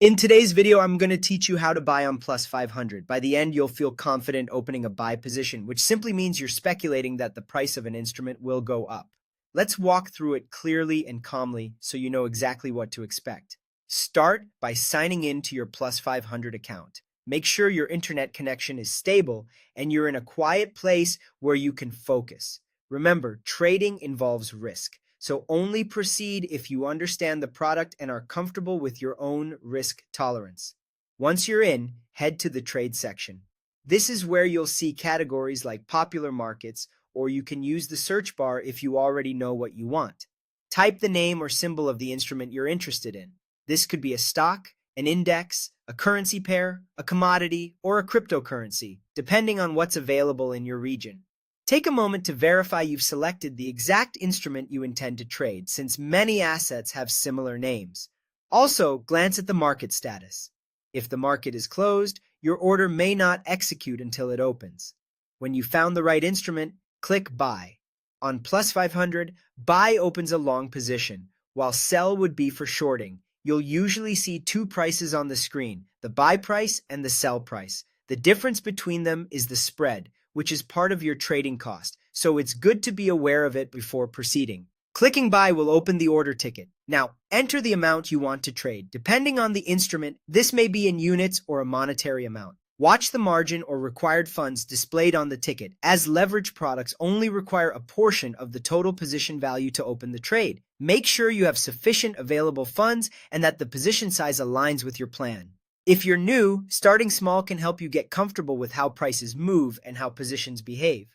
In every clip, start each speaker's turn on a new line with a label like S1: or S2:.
S1: In today's video, I'm going to teach you how to buy on Plus500. By the end, you'll feel confident opening a buy position, which simply means you're speculating that the price of an instrument will go up. Let's walk through it clearly and calmly so you know exactly what to expect. Start by signing in to your Plus500 account. Make sure your internet connection is stable and you're in a quiet place where you can focus. Remember, trading involves risk. So only proceed if you understand the product and are comfortable with your own risk tolerance. Once you're in, head to the trade section. This is where you'll see categories like popular markets, or you can use the search bar if you already know what you want. Type the name or symbol of the instrument you're interested in. This could be a stock, an index, a currency pair, a commodity, or a cryptocurrency, depending on what's available in your region. Take a moment to verify you've selected the exact instrument you intend to trade, since many assets have similar names. Also, glance at the market status. If the market is closed, your order may not execute until it opens. When you found the right instrument, click Buy. On Plus500, Buy opens a long position, while Sell would be for shorting. You'll usually see two prices on the screen, the buy price and the sell price. The difference between them is the spread, which is part of your trading cost, so it's good to be aware of it before proceeding. Clicking Buy will open the order ticket. Now, enter the amount you want to trade. Depending on the instrument, this may be in units or a monetary amount. Watch the margin or required funds displayed on the ticket, as leverage products only require a portion of the total position value to open the trade. Make sure you have sufficient available funds and that the position size aligns with your plan. If you're new, starting small can help you get comfortable with how prices move and how positions behave.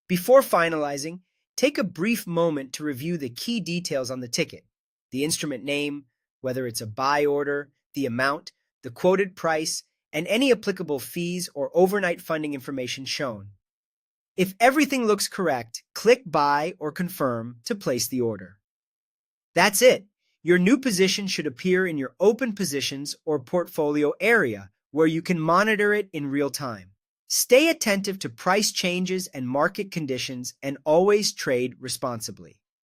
S1: Before finalizing, take a brief moment to review the key details on the ticket: the instrument name, whether it's a buy order, the amount, the quoted price, and any applicable fees or overnight funding information shown. If everything looks correct, click Buy or Confirm to place the order. That's it. Your new position should appear in your open positions or portfolio area, where you can monitor it in real time. Stay attentive to price changes and market conditions, and always trade responsibly.